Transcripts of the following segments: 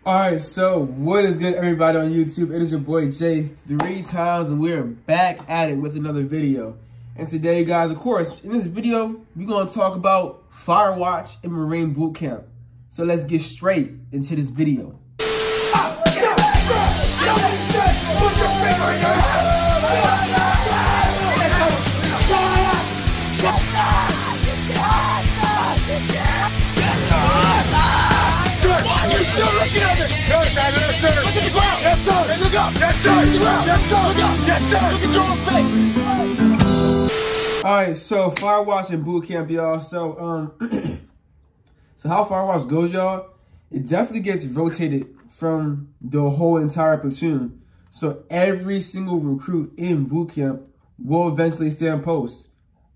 Alright, so what is good, everybody on YouTube? It is your boy Jay 3 times, and we're back at it with another video. And today, guys, of course, in this video, we're going to talk about Firewatch and Marine Boot Camp. So let's get straight into this video. Look at the ground! Yes, sir! Hey, look up! Yes, sir! Look at the ground! Yes, sir! Look up! Yes, sir! Look at your own face! Alright, so Firewatch and Boot Camp, y'all. So, so how Firewatch goes, y'all, it definitely gets rotated from the whole entire platoon. So every single recruit in Boot Camp will eventually stand post.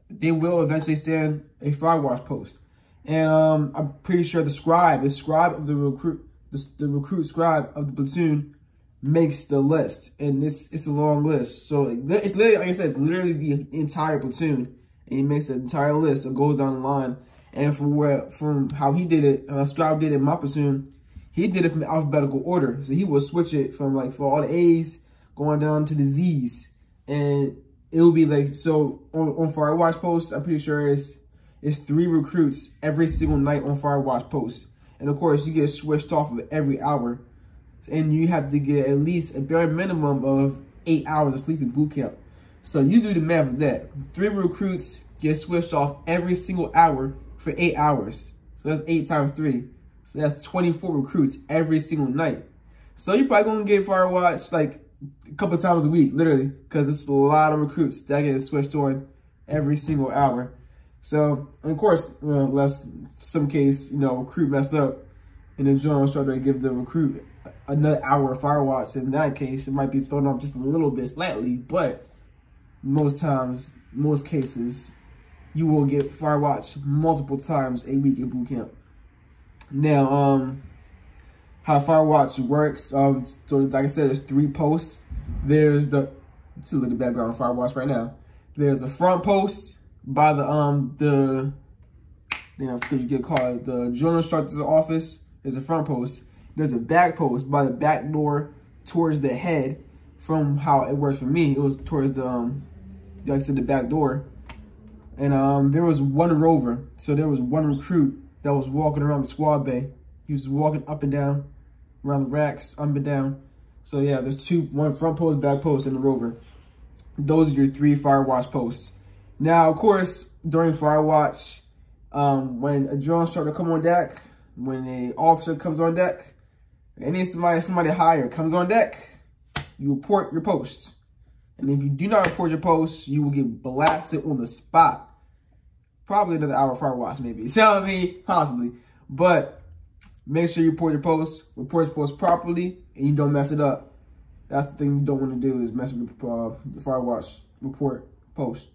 They will eventually stand a Firewatch post. And I'm pretty sure the scribe of the recruit, the recruit scribe of the platoon makes the list, and it's a long list. So it's literally, like I said, it's literally the entire platoon, and he makes an entire list and goes down the line. And from how he did it, scribe did it in my platoon, he did it from alphabetical order. So he will switch it from like for all the A's going down to the Z's, and it will be like so on Firewatch posts. I'm pretty sure it's 3 recruits every single night on Firewatch posts. And of course, you get switched off of every hour. And you have to get at least a bare minimum of 8 hours of sleep in boot camp. So you do the math of that. 3 recruits get switched off every single hour for 8 hours. So that's 8 times 3. So that's 24 recruits every single night. So you're probably going to get Firewatch like a couple times a week, literally. Because it's a lot of recruits that get switched on every single hour. So, and of course, unless some case, recruit mess up and the general try to give the recruit another hour of Firewatch. In that case, it might be thrown off just a little bit slightly, but most times, most cases, you will get Firewatch multiple times a week in boot camp. Now, how Firewatch works, so like I said, there's 3 posts. There's the, let's look at the background of Firewatch right now. There's a front post by the General Instructor's office. There's a front post. There's a back post by the back door towards the head. From how it works for me, it was towards the like I said, the back door. And there was one rover. So there was one recruit that was walking around the squad bay. He was walking up and down around the racks, up and down. So yeah, there's one front post, back post, and the rover. Those are your 3 Firewatch posts. Now, of course, during Firewatch, when a drill instructor comes on deck, when an officer comes on deck, somebody higher comes on deck, you report your post. And if you do not report your post, you will get blasted on the spot. Probably another hour of Firewatch, maybe. So, I mean, possibly. But make sure you report your post properly, and you don't mess it up. That's the thing you don't want to do, is mess with the Firewatch report post.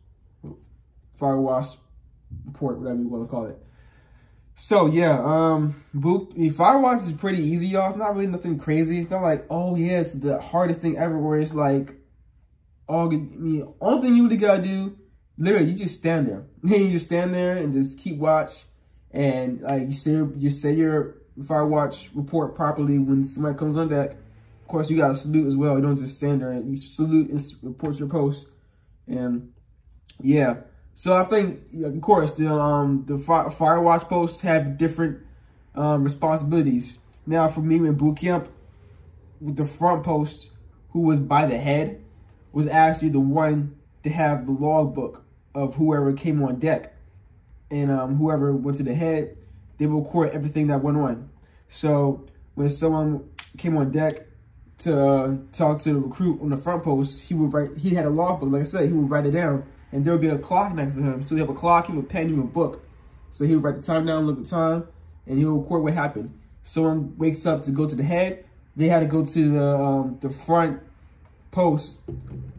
Firewatch report, whatever you want to call it. So yeah, Firewatch is pretty easy, y'all. It's not really nothing crazy. It's not like, oh yeah, it's the hardest thing ever, where it's like, only thing you really gotta do, literally, you just stand there. You just stand there and just keep watch, and like you say your Firewatch report properly when somebody comes on deck. Of course, you gotta salute as well. You don't just stand there. You salute and report your post, and yeah. So I think, of course, the Firewatch posts have different responsibilities. Now, for me in boot camp, with the front post, who was by the head, was actually the one to have the logbook of whoever came on deck. And whoever went to the head, they will record everything that went on. So when someone came on deck to talk to the recruit on the front post, he had a logbook, like I said, he would write it down. And there would be a clock next to him. So he have a clock, he have a pen, he have a book. So he would write the time down, look at the time, and he would record what happened. Someone wakes up to go to the head, they had to go to the front post,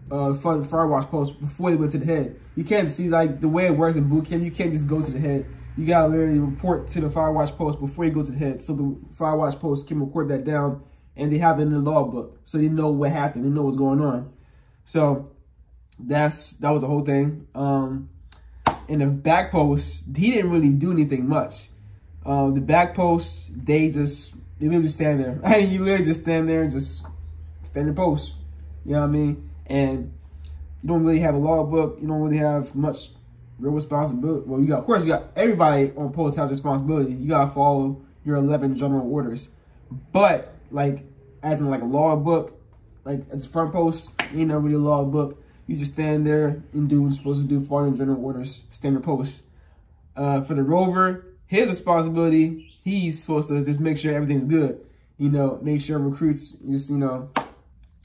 front Firewatch post before they went to the head. You can't see, like, the way it works in boot camp, you can't just go to the head. You gotta literally report to the Firewatch post before you go to the head. So the Firewatch post can record that down, and they have it in the logbook. So they know what happened, they know what's going on. So that was the whole thing. In the back post, he didn't really do anything much. The back post, they just they literally stand there. I mean, you literally just stand there and just stand your post. You know what I mean? And you don't really have a logbook. You don't really have much real responsibility. Well, of course, you got everybody on post has responsibility. You gotta follow your 11 general orders. But like, as in like a logbook, like as a front post, ain't never really a logbook. You just stand there and do what you're supposed to do, follow your general orders, stand your post. For the rover, his responsibility, he's supposed to just make sure everything's good. You know, make sure recruits just, you know,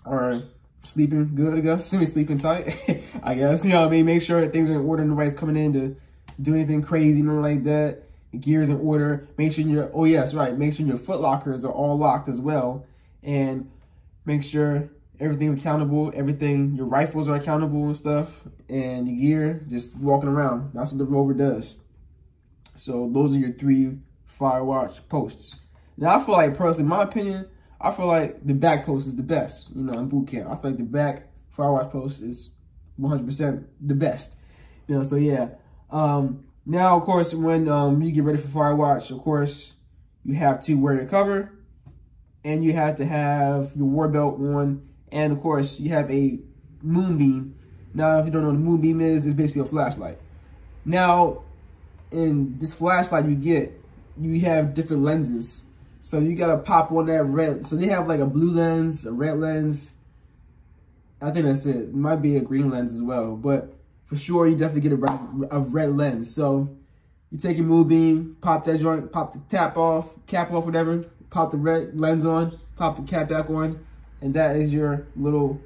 are sleeping good, I guess. Semi-sleeping tight, I guess. You know what I mean? Make sure that things are in order. Nobody's coming in to do anything crazy, nothing like that. The gear's in order. Make sure your, oh yes, right. Make sure your foot lockers are all locked as well. And make sure everything's accountable. Everything, your rifles are accountable and stuff. And your gear, just walking around. That's what the rover does. So those are your 3 Firewatch posts. Now, I feel like, personally, in my opinion, I feel like the back post is the best, you know, in boot camp. I feel like the back Firewatch post is 100% the best. You know, so yeah. Now, of course, when you get ready for Firewatch, of course, you have to wear your cover, and you have to have your war belt on, and of course, you have a moonbeam. Now, if you don't know what a moonbeam is, it's basically a flashlight. Now, in this flashlight you have different lenses. So you gotta pop on that red. So they have like a blue lens, a red lens. I think that's it. It might be a green lens as well, but for sure you definitely get a red lens. So you take your moonbeam, pop that joint, pop the cap off, whatever, pop the red lens on, pop the cap back on, and that is your little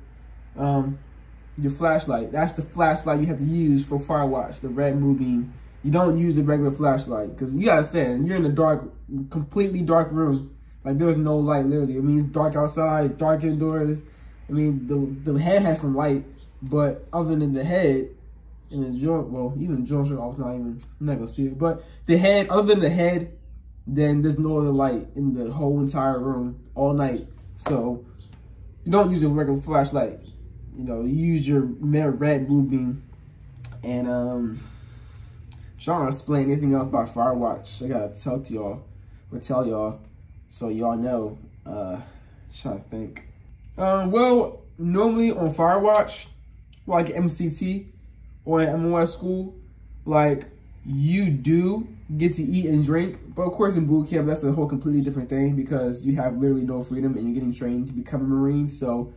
your flashlight. That's the flashlight you have to use for Firewatch, the red moonbeam. You don't use a regular flashlight because you gotta understand, you're in a dark, completely dark room. Like there's no light, literally. I mean, it's dark outside, it's dark indoors. I mean, the head has some light, but other than the head and the joint, well, even the joints are off, I'm not gonna see it. But the head, other than the head, then there's no other light in the whole entire room all night. So you don't use a regular flashlight. You know, you use your red moonbeam. And trying to explain anything else about Firewatch, I gotta tell y'all, so y'all know. Trying to think. Well, normally on Firewatch, like MCT or in MOS school, like you do get to eat and drink, but of course in boot camp that's a whole completely different thing because you have literally no freedom and you're getting trained to become a Marine. So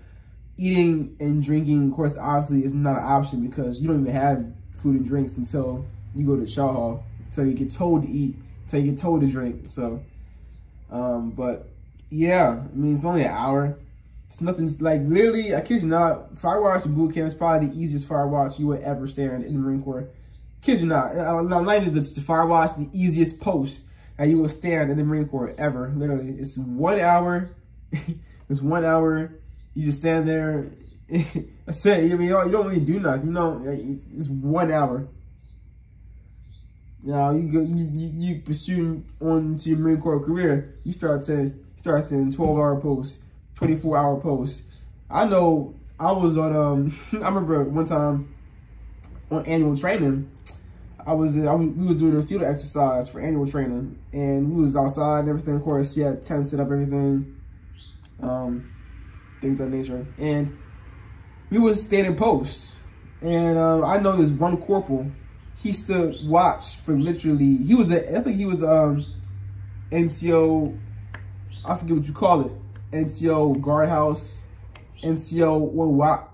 eating and drinking, of course, obviously is not an option because you don't even have food and drinks until you go to Shaw Hall, until you get told to eat, until you get told to drink. So, but yeah, I mean, it's only an hour. It's nothing, like literally, I kid you not, Firewatch boot camp is probably the easiest Firewatch you would ever stand in the Marine Corps. Kid you not, not even the Firewatch, the easiest post that you will stand in the Marine Corps ever. Literally, it's 1 hour. It's 1 hour. You just stand there. That's it. I mean, you don't really do nothing. You know, it's 1 hour. You know, you pursue on to your Marine Corps career. You start in 12-hour posts, 24-hour posts. I know I was on. I remember one time on annual training. we was doing a field exercise for annual training, and we was outside and everything. Of course, you had tents set up, everything, things of that nature, and we was standing posts. And I know this one corporal. He stood watch for literally. He was I think he was NCO. I forget what you call it. NCO guardhouse, NCO what,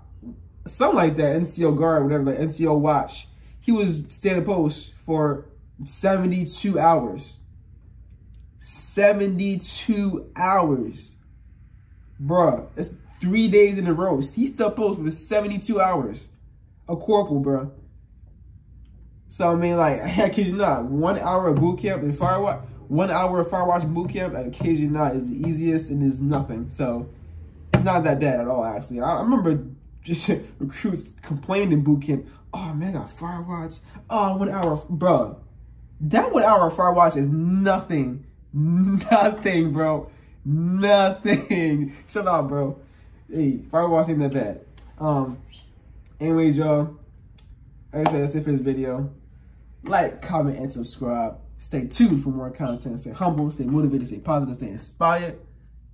something like that. NCO guard, whatever. Like NCO watch. He was standing post for 72 hours. 72 hours, bruh. That's 3 days in a row. He stood post for 72 hours. A corporal, bruh. So I mean, like, I kid you not, 1 hour of boot camp in Firewatch, 1 hour of Firewatch boot camp, I kid you not, is the easiest and is nothing. So it's not that bad at all, actually. I remember just recruits complaining in boot camp, oh man, I got Firewatch. Oh, 1 hour, bro. That 1 hour of Firewatch is nothing. Nothing, bro. Nothing. Shut up, bro. Hey, Firewatch ain't that bad. Anyways, y'all. Like I said, that's it for this video. Like, comment, and subscribe. Stay tuned for more content. Stay humble, stay motivated, stay positive, stay inspired.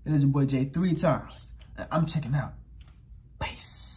And it's your boy Jay 3 times. And I'm checking out. Peace.